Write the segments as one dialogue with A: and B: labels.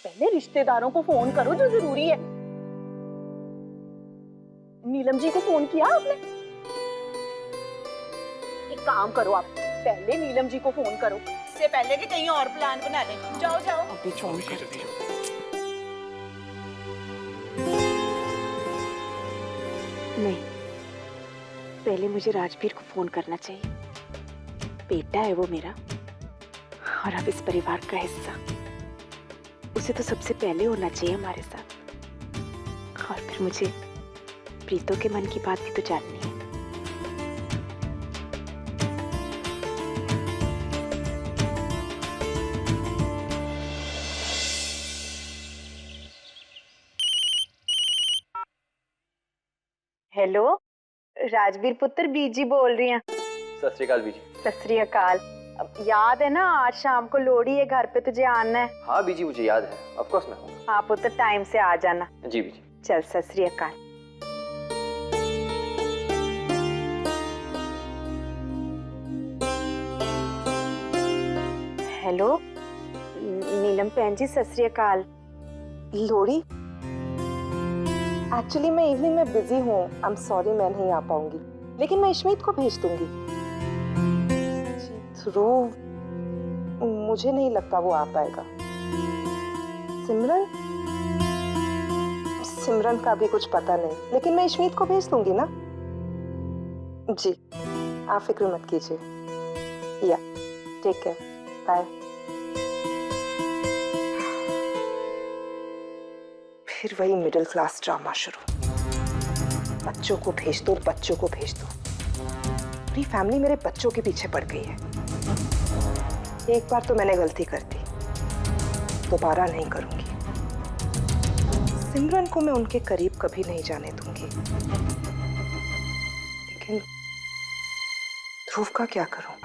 A: पहले रिश्तेदारों को फोन करो जो जरूरी है। नीलम जी को फोन किया आपने? एक काम करो, आप पहले नीलम जी को फोन करो, इससे पहले कि कहीं और प्लान बना ले। जाओ जाओ अभी फोन करती हूँ। नहीं, पहले मुझे राजवीर को फोन करना चाहिए। बेटा है वो मेरा, और अब इस परिवार का हिस्सा। उसे तो सबसे पहले होना चाहिए हमारे साथ। और फिर मुझे प्रीतो के मन की बात भी तो जाननी है। हेलो, राजवीर पुत्र बीजी बोल रही हैं।
B: सत श्री अकाल बीजी।
A: सत श्री अकाल। अब याद है ना, आज शाम को लोहड़ी है, घर पे तुझे आना है।
B: हाँ बीजी, मुझे याद है, ऑफ कोर्स मैं हूँ।
A: हाँ पुत्र, टाइम से आ जाना।
B: जी बीजी।
A: चल, सत श्री अकाल। हेलो नीलम बहन जी, सत श्री अकाल।
C: लोहड़ी? एक्चुअली मैं इवनिंग में बिजी हूँ, आई एम सॉरी मैं नहीं आ पाऊंगी, लेकिन मैं इशमीत को भेज दूंगी। ध्रुव, मुझे नहीं लगता वो आ पाएगा। सिमरन? सिमरन का भी कुछ पता नहीं, लेकिन मैं इशमीत को भेज दूंगी ना। जी, आप फिक्र मत कीजिए। या टेक केयर, बाय। फिर वही मिडिल क्लास ड्रामा शुरू। बच्चों को भेज दो, बच्चों को भेज दो। पूरी फैमिली मेरे बच्चों के पीछे पड़ गई है। एक बार तो मैंने गलती कर दी, दोबारा नहीं करूंगी। सिमरन को मैं उनके करीब कभी नहीं जाने दूंगी। लेकिन ध्रुव का क्या करूं?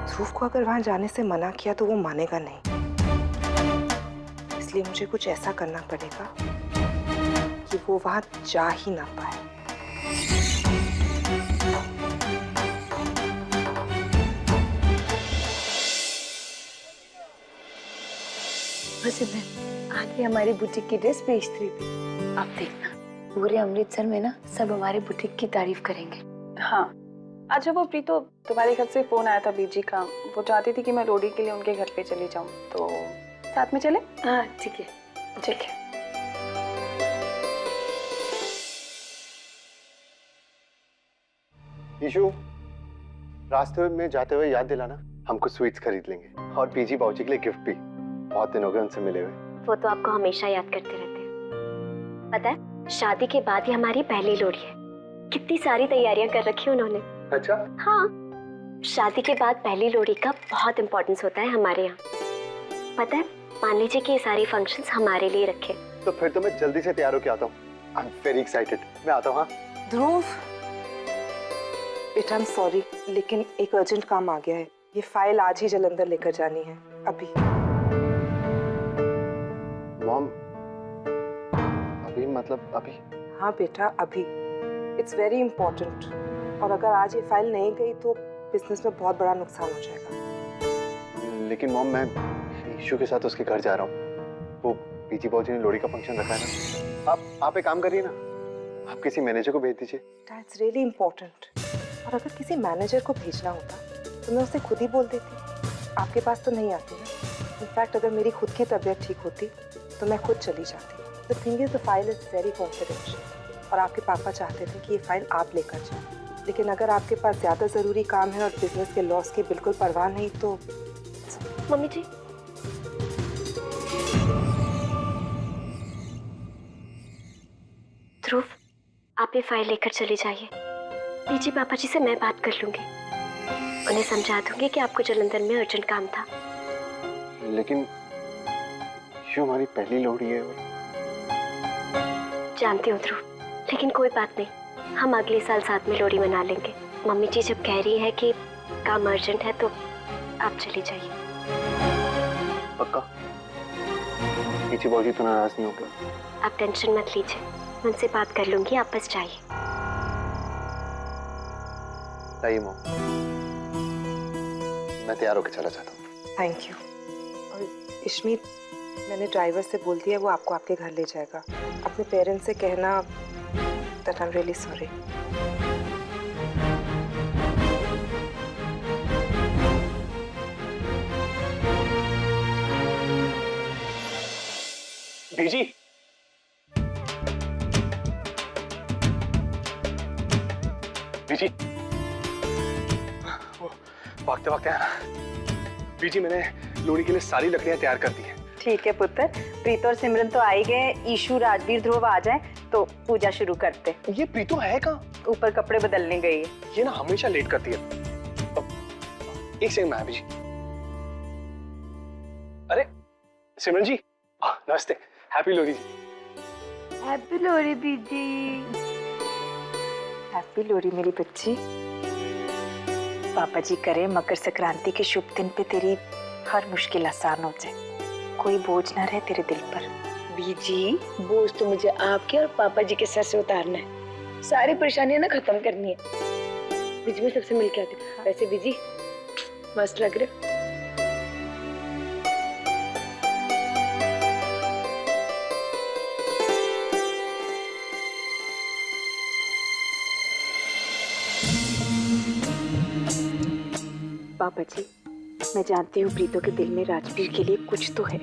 C: ध्रुव को अगर वहां जाने से मना किया तो वो मानेगा नहीं, इसलिए मुझे कुछ ऐसा करना पड़ेगा कि वो वहां जा ही ना पाए।
D: सिमरन, आगे हमारी बुटीक की ड्रेस बेच रही थी। अब देखना, पूरे अमृतसर में ना सब हमारे बुटीक की तारीफ करेंगे।
E: हाँ, अच्छा वो प्रीतो, तुम्हारे घर से फोन आया था बीजी का। वो चाहती थी कि मैं लोहड़ी के लिए उनके घर पे चली जाऊं, तो साथ में चले?
D: हाँ ठीक है, ठीक है।
F: ईशु, रास्ते में जाते हुए याद दिलाना, हम कुछ स्वीट्स खरीद लेंगे। और पीजी बाबूजी के लिए गिफ्ट भी, बहुत दिन हो गए उनसे मिले हुए।
G: वो तो आपको हमेशा याद करते रहते हैं। पता है, शादी के बाद ही हमारी पहली लोहड़ी है। कितनी सारी तैयारियां कर रखी है उन्होंने।
F: अच्छा?
G: हाँ, शादी के बाद पहली लोहड़ी का बहुत इम्पोर्टेंस होता है हमारे यहाँ। पता है, मान लीजिए कि ये सारे फंक्शंस हमारे लिए रखे।
F: तो फिर तो मैं जल्दी से तैयार होके आता हूँ। I am very excited. मैं आता हूँ। हाँ
C: ध्रुव, बेटा आई एम सॉरी, लेकिन एक अर्जेंट काम आ गया है। ये फाइल आज ही जलंधर लेकर जानी है, अभी।
F: मॉम, अभी मतलब अभी?
C: हाँ बेटा, अभी। इट्स वेरी इंपॉर्टेंट, और अगर आज ये फाइल नहीं गई तो बिजनेस में बहुत बड़ा नुकसान हो जाएगा।
F: लेकिन मॉम, मैं ईशु के साथ उसके घर जा रहा हूँ। वो पीजी बाबूजी ने लोहड़ी का फंक्शन रखा है ना। आप एक काम करिए ना, आप किसी मैनेजर को भेज दीजिए।
C: It's really important. और अगर किसी मैनेजर को भेजना होता तो मैं उसे खुद ही बोल देती। आपके पास तो नहीं आती ना। इनफैक्ट अगर मेरी खुद की तबीयत ठीक होती तो मैं खुद चली जाती। The thing is, the file is very confidential, और आपके पापा चाहते थे कि ये फाइल आप लेकर जाएं। लेकिन अगर आपके पास ज़्यादा ज़रूरी काम है और बिजनेस के लॉस की बिल्कुल परवाह नहीं तो।
G: मम्मी जी, ध्रुव, आप ये फाइल लेकर चली जाइए। पीजी पापा जी से मैं बात कर लूंगी, उन्हें समझा दूंगी कि आपको जलंधर में अर्जेंट काम था।
F: लेकिन ईशु हमारी पहली लोहड़ी है। और
G: जानती हूँ ध्रुव, लेकिन कोई बात नहीं, हम अगले साल साथ में लोहड़ी मना लेंगे। मम्मी जी जब कह रही है कि काम अर्जेंट है तो आप चली जाइए।
F: पक्का? पीछे बाबूजी तो नाराज नहीं होगा?
G: आप टेंशन मत लीजिए, मैं उनसे बात कर लूंगी, आप बस जाइए।
F: नहीं मॉम, मैं तैयार होकर चला जाता हूँ।
C: Thank you. और इशमीत, मैंने ड्राइवर से बोल दिया, वो आपको आपके घर ले जाएगा। अपने पेरेंट्स से कहना that I am really sorry.
F: बीजी, बीजी, भागते भागते आना। बीजी, मैंने लोहड़ी के लिए सारी लकड़ियां तैयार कर दी हैं।
H: ठीक है पुत्र, प्रीतो और सिमरन तो आ ही गए। ईशु, राजवीर, ध्रुव आ जाए तो पूजा शुरू करते।
F: ये प्रीतो है कहाँ?
H: ऊपर कपड़े बदलने गई है।
F: ये ना हमेशा लेट करती है। अब एक सेकंड में आया बीजी। अरे सिमरन जी, नमस्ते, हैप्पी लोहड़ी जी।
D: हैप्पी लोहड़ी बीजी।
A: हैप्पी लोहड़ी मेरी बच्ची। पापा जी करे मकर संक्रांति के शुभ दिन पे तेरी हर मुश्किल आसान हो जाए, कोई बोझ ना रहे तेरे दिल पर।
D: बीजी, बोझ तो मुझे आपके और पापा जी के सर से उतारना है। सारी परेशानियां ना खत्म करनी है। बीजी, मैं सबसे मिल के आती हूँ। वैसे बीजी मस्त लग रहे हो।
A: पापा जी, मैं जानती हूँ प्रीतो के दिल में राजवीर के लिए कुछ तो है,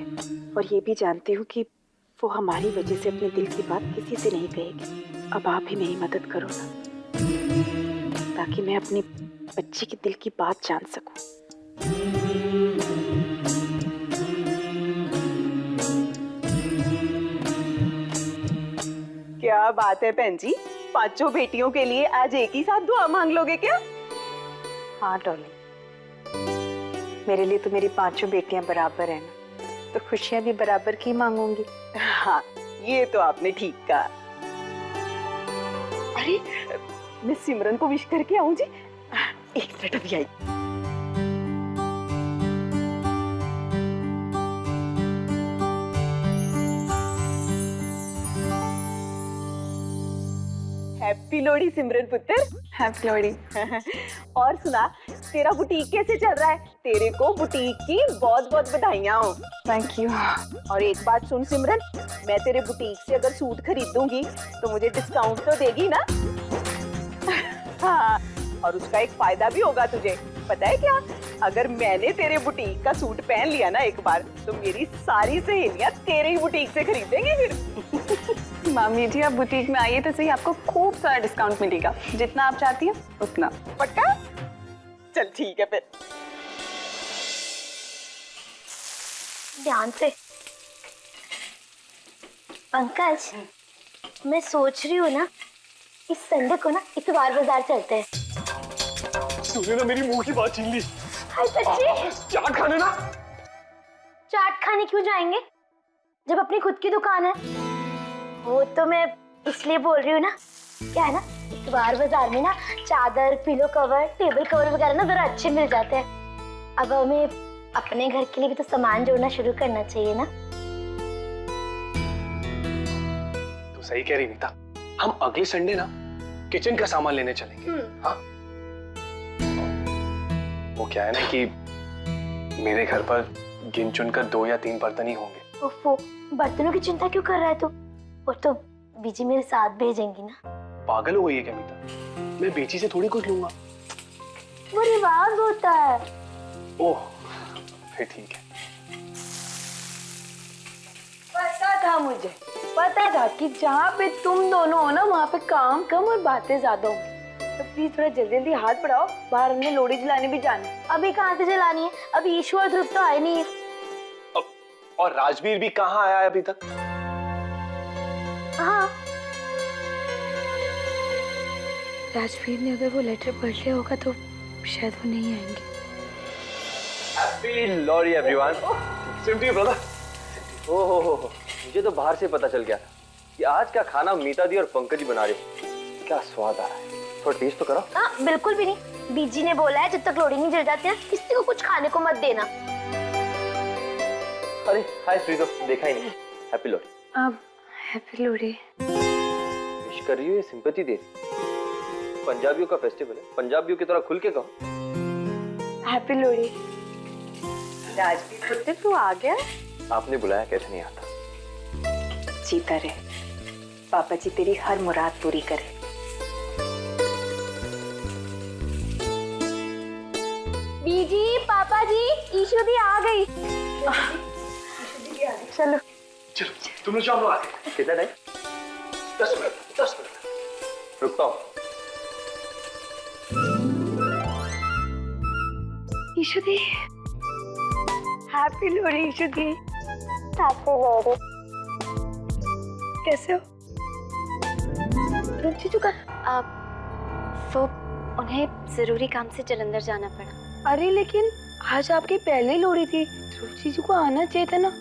A: और ये भी जानती हूँ कि वो हमारी वजह से अपने दिल की बात किसी से नहीं कहेगी। अब आप ही मेरी मदद करो ना, ताकि मैं अपनी बच्ची के दिल की बात जान सकूं।
H: क्या बात है बहन जी, पांचों बेटियों के लिए आज एक ही साथ दुआ मांग लोगे क्या?
A: हाँ डॉली, मेरे लिए तो मेरी पांचों बेटियां बराबर हैं ना, तो खुशियां भी बराबर की मांगूंगी।
H: हाँ, ये तो आपने ठीक कहा। अरे, मैं सिमरन को विश करके आऊं जी। एक मिनट अभी आई। हैप्पी लोहड़ी सिमरन पुत्र।
E: हैप्पी लोहड़ी।
H: और सुना, तेरा बुटीक कैसे चल रहा है? तेरे को बुटीक की बहुत बहुत बधाइयां हो।
E: Thank you.
H: और एक बात सुन सिमरन, मैं तेरे बुटीक से अगर सूट खरीदूंगी तो मुझे डिस्काउंट तो देगी ना? हाँ, और उसका एक फायदा भी होगा तुझे, पता है क्या? अगर मैंने तेरे बुटीक का सूट पहन लिया ना एक बार, तो मेरी सारी सहेलियां तेरे ही बुटीक से खरीदेंगी फिर।
E: मामी जी, आप बुटीक में आइए तो सही, आपको खूब सारा डिस्काउंट मिलेगा। जितना आप चाहती हैं उतना।
H: पक्का? चल ठीक है फिर।
G: ध्यान से। पंकज, मैं सोच रही हूँ ना, इस संडे को ना इतवार बाजार चलते हैं।
F: तूने ना मेरी मुंह की बात छीन ली।
G: हाय सच्ची?
F: चाट खाने ना।
G: चाट खाने क्यों जाएंगे जब अपनी खुद की दुकान है? वो तो मैं इसलिए बोल रही हूँ ना, क्या है ना, इतवार बाजार में ना चादर, पिलो कवर, टेबल कवर वगैरह ना जरा अच्छे मिल जाते हैं। अब हमें अपने घर के लिए भी तो सामान जोड़ना शुरू करना चाहिए ना।
F: तू सही कह रही नीता, हम अगले संडे ना किचन का सामान लेने चलेंगे। हाँ, वो क्या है ना कि मेरे घर पर गिन चुन कर 2 या 3 बर्तन ही होंगे।
G: ओफो, बर्तनों की चिंता क्यों कर रहा है तू? वो तो बीजी मेरे साथ भेजेंगी ना।
F: पागल हो गई है क्या मीता? मैं बेची से थोड़ी कुछ लूंगा।
G: वो रिवाज होता है।
F: ओह, फिर ठीक है।
D: पता था मुझे, पता था कि जहाँ पे तुम दोनों हो ना, वहाँ पे काम कम और बातें ज्यादा होंगी। तो प्लीज थोड़ा जल्दी जल्दी हाथ बढ़ाओ, बाहर हमने लोहड़ी जलाने भी जाना है।
G: अभी कहाँ से जलानी है? अभी ईशु और ध्रुव तो आए नहीं है।
F: और राजवीर भी कहाँ आया है अभी तक?
G: हाँ,
D: राजवीर ने अगर वो लेटर पढ़ लिया होगा तो शायद वो नहीं आएंगे।
B: Happy Lohri everyone.
F: Same to you brother.
B: ओहो, मुझे तो बाहर से पता चल गया था कि आज का खाना मीता दी और पंकज बना रहे। क्या स्वाद आ रहा है, थोड़ा टेस्ट तो करो।
G: हाँ बिल्कुल भी नहीं। बीजी ने बोला है जब तक लोहड़ी नहीं जल जाती है किसी को कुछ खाने को मत देना।
B: अरे हाय प्रीतो, देखा ही नहीं। हैप्पी लोहड़ी।
D: अब हैप्पी लोहड़ी।
B: विश कर रही हो या सिंपैथी दे रही? पंजाबियों का फेस्टिवल है, पंजाबियों की तरह खुल के कहो।
D: हैप्पी लोहड़ी।
H: राजवीर पुत्र, तू आ गया?
B: आपने बुलाया कैसे नहीं आता।
A: जीता रहे, पापा जी तेरी हर मुराद पूरी करे।
G: बीजी, पापा जी, ईशु दी आ गई।
A: चलो
F: चलो तुम लोग जाओ, आगे
B: कितना टाइम?
F: 10 minute 10 minute.
B: रुकता हूँ।
D: ईशु दी, हैप्पी लोहड़ी ईशु दी।
G: हैप्पी लोहड़ी।
D: कैसे हो? रुक जीजू का।
G: वो उन्हें जरूरी काम से जलंधर जाना पड़ा।
D: अरे लेकिन आज आपकी पहली लोहड़ी थी, ध्रुव जीजू को आना चाहिए था ना।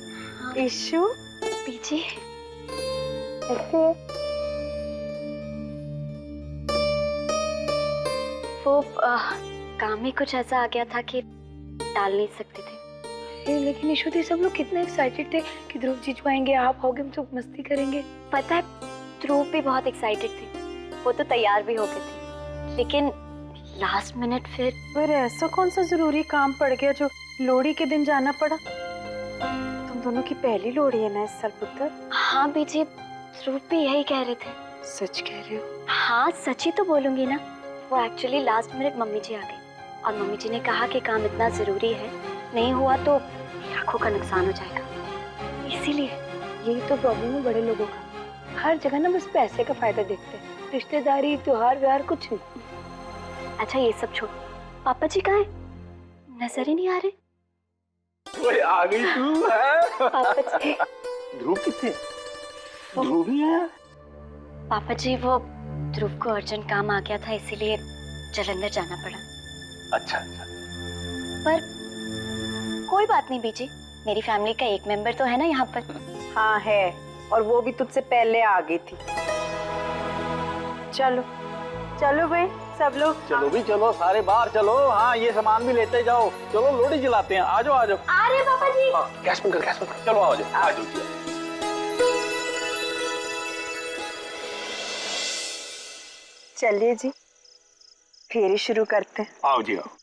A: ईशु,
G: बीजी,
D: ऐसे
G: वो काम में कुछ ऐसा आ गया था कि टाल नहीं सकते थे।
D: लेकिन ईशु दी, सब लोग कितने एक्साइटेड थे कि ध्रुव जीजू आएंगे, आप आओगे, हम सब मस्ती करेंगे।
G: पता है, ध्रुव भी बहुत एक्साइटेड थे, वो तो तैयार भी हो गए थे, लेकिन लास्ट मिनट फिर
A: ऐसा कौन सा जरूरी काम पड़ गया जो लोहड़ी के दिन जाना पड़ा? तुम दोनों की पहली लोहड़ी है ना इस साल पुत्र?
G: हाँ बीजी, ध्रुव भी यही कह रहे थे।
A: सच कह रहे हो?
G: हाँ सच ही तो बोलूंगी ना। वो एक्चुअली लास्ट मिनट मम्मी जी आ गई और मम्मी जी ने कहा कि काम इतना जरूरी है, नहीं हुआ तो लाखों का नुकसान हो जाएगा, इसीलिए।
D: यही तो प्रॉब्लम है बड़े लोगों का, हर जगह ना बस पैसे का फायदा देखते हैं, रिश्तेदारी त्योहार व्योहार कुछ नहीं।
G: अच्छा ये सब छोड़, पापा जी कहाँ हैं? नजर ही नहीं आ रहे।
I: ओए आ गई तू है?
G: पापा जी,
I: ध्रुव कितने? ध्रुव ही है?
G: पापा जी वो ध्रुव को अर्जेंट काम आ गया था, इसीलिए जलंधर जाना पड़ा।
I: अच्छा अच्छा।
G: पर कोई बात नहीं बीजी, मेरी फैमिली का एक मेंबर तो है ना यहाँ पर।
A: हाँ है, और वो भी तुझसे पहले आ गई थी। चलो चलो भाई सब लोग।
I: चलो भी चलो, सारे बाहर चलो। हाँ ये सामान भी लेते जाओ, चलो लोहड़ी जलाते हैं। आ जाओ आ जाओ।
G: आ रहे पापा जी।
I: हाँ गैस बंद कर, गैस बंद कर। चलो आ जाओ आ जाओ।
A: चलिए जी, फिर ही शुरू करते हैं।
I: आओ जी आओ।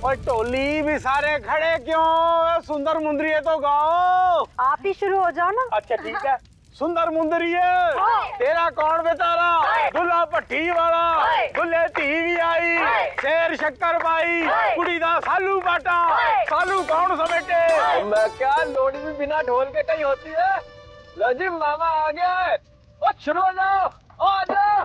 I: और टोली भी सारे खड़े क्यों? सुंदर मुंदरिये तो गाओ।
A: आप ही शुरू हो जाओ ना।
I: अच्छा ठीक है। सुंदर मुंदरिये तेरा कौन बेचारा, दुल्हा पट्टी वाला, दुल्हे धी भी आई, शेर शक्कर पाई, कुड़ी दा सालू बाटा। सालू कौन सा बेटे? मैं क्या, लोहड़ी भी बिना ढोल के कहीं होती है? लजिम मामा आ गया है। ओ शुरू हो जाओ, आ जाओ।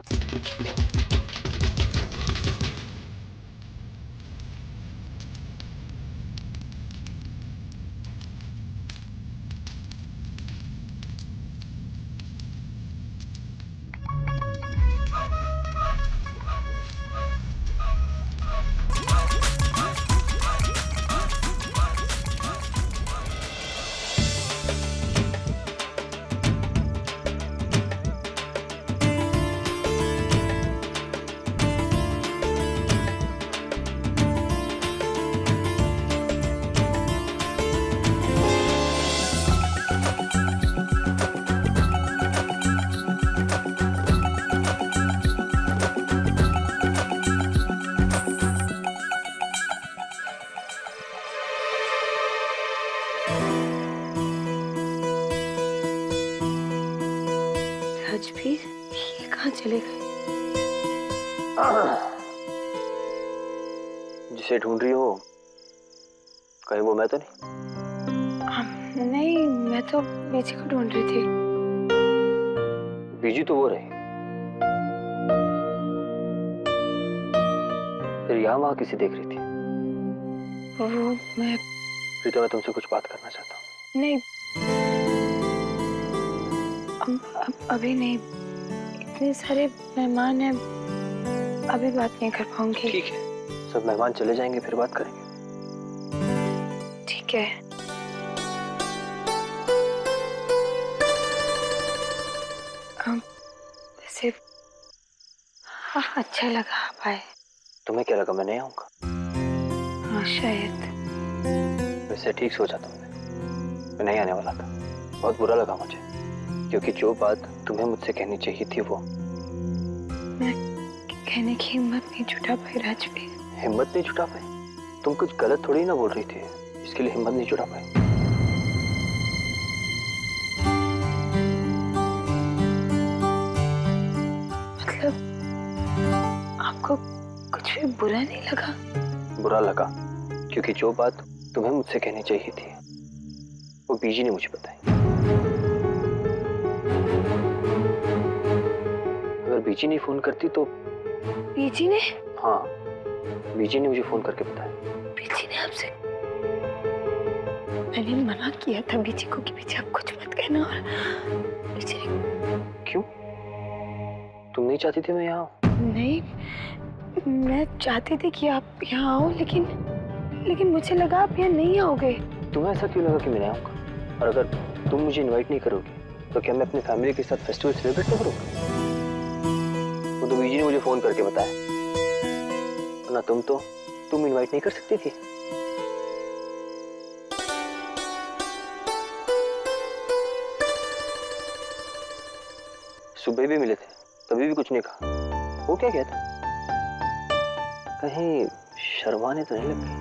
D: चले गए?
B: जिसे ढूंढ रही हो कहीं वो मैं तो नहीं?
D: नहीं, मैं तो बीजी को ढूंढ रही थी।
B: बीजी तो वो रही, फिर यहाँ वहां किसी देख रही थी?
D: वो मैं
B: प्रीतो, मैं तुमसे कुछ बात करना चाहता हूँ।
D: नहीं, अभी नहीं, इतने सारे मेहमान हैं, अभी बात नहीं कर पाऊंगी।
B: ठीक है, सब मेहमान चले जाएंगे फिर बात करेंगे।
D: ठीक है। वैसे हाँ, अच्छा लगा आप आए।
B: तुम्हें क्या लगा मैं नहीं आऊंगा?
D: हाँ, शायद।
B: वैसे ठीक सोचा तुमने, मैं नहीं आने वाला था। बहुत बुरा लगा मुझे, क्योंकि जो बात तुम्हें मुझसे कहनी चाहिए थी वो
D: मैं कहने की हिम्मत नहीं जुटा पाई राजवीर।
B: हिम्मत नहीं जुटा पाई? तुम कुछ गलत थोड़ी ना बोल रही थी, इसके लिए हिम्मत नहीं जुटा पाई?
D: मतलब आपको कुछ भी बुरा नहीं लगा?
B: बुरा लगा क्योंकि जो बात तुम्हें मुझसे कहनी चाहिए थी वो बीजी ने मुझे बताई। अगर बीजी नहीं फोन करती तो।
D: बीजी ने?
B: हाँ, बीजी ने मुझे फोन करके बताया।
D: बीजी ने आपसे? मैंने मना किया था बीजी को कि बीजी आप कुछ मत कहना, और बीजी ने।
B: क्यों? तुम नहीं चाहती थी मैं यहाँ आऊं?
D: नहीं, मैं चाहती थी कि आप यहाँ आओ, लेकिन मुझे लगा आप यहाँ नहीं आओगे।
B: तुम्हें ऐसा क्यों लगा कि मैं नहीं आऊंगा? और अगर तुम मुझे इनवाइट नहीं करोगी तो क्या मैं अपनी फैमिली के साथ फेस्टिवल सेलिब्रेट नहीं करूंगा? वो तो बीजी ने मुझे फोन करके बताया, वरना तुम इनवाइट नहीं कर सकती थी। सुबह भी मिले थे, तभी भी कुछ नहीं कहा। वो क्या कहता? कहीं शर्माने तो नहीं लग गई?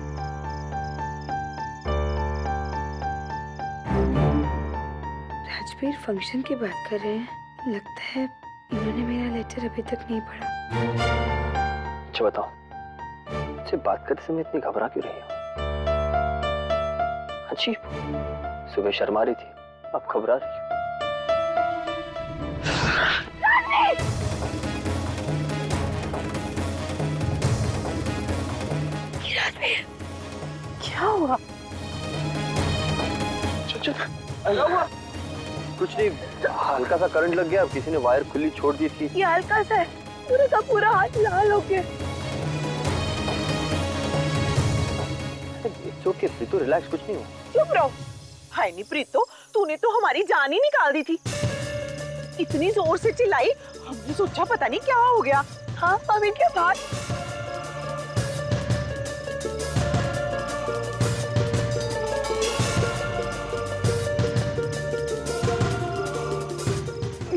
D: राजवीर फंक्शन की बात कर रहे हैं, लगता है इन्होंने मेरा लेटर अभी तक नहीं पढ़ा।
B: अच्छा बताओ, मुझसे बात करते समय इतनी घबरा क्यों रही हो? अजीब, सुबह शर्मा रही थी, अब घबरा रही हो।
D: राजवीर, क्या हुआ?
B: क्या हुआ? कुछ नहीं, हल्का सा करंट लग गया, किसी ने वायर खुली छोड़ दी थी।
D: ये हल्का सा है, पूरा का पूरा हाथ लाल हो गया।
B: इट्स ओके प्रीतो, रिलैक्स, कुछ नहीं हुआ।
H: चुप रहो। हाय नी प्रीतो, तूने तो हमारी जान ही निकाल दी थी। इतनी जोर से चिल्लाई, हमने सोचा पता नहीं क्या हो गया।
D: हाँ, अब इनके बाद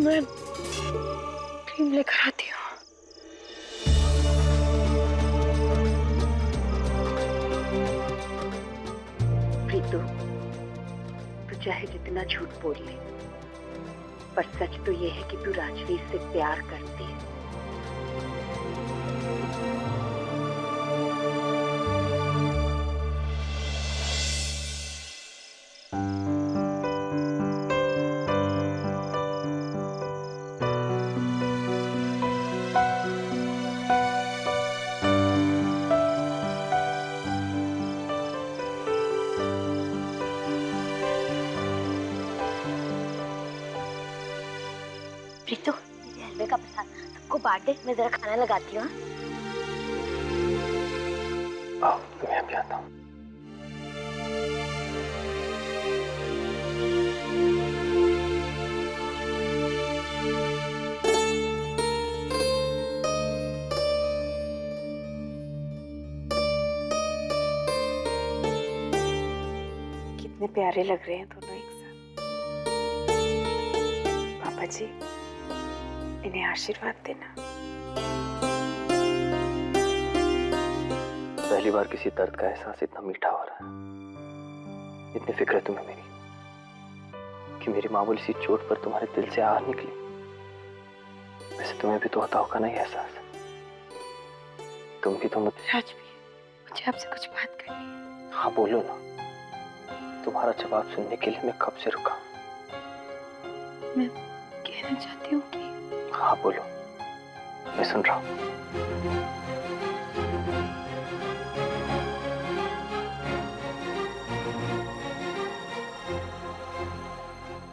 D: मैं क्रीम लेकर आती हूँ।
A: प्रीतो, तू चाहे जितना झूठ बोल ले, पर सच तो ये है कि तू राजवीर से प्यार करती है।
G: प्रीतो, ये हलवे का प्रसाद सबको बांट दे, मैं जरा खाना लगाती हूँ।
B: आओ, मैं अभी आता हूँ।
A: कितने प्यारे लग रहे हैं दोनों एक साथ। पापा जी, इन्हें आशीर्वाद देना।
B: पहली बार किसी दर्द का एहसास इतना मीठा हो रहा है। इतनी फिक्र है तुम्हें मेरी कि मेरी मामूली सी चोट पर तुम्हारे दिल से आह निकली। वैसे तुम्हें भी तो होता होगा ना ये एहसास। तुम भी तो मुझे।
D: राजवीर, मुझे आपसे कुछ बात करनी है।
B: हाँ बोलो ना, तुम्हारा जवाब सुनने के लिए मैं कब से रुका।
D: मैं कहना चाहती हूँ कि
B: हाँ बोलो, मैं सुन रहा हूँ।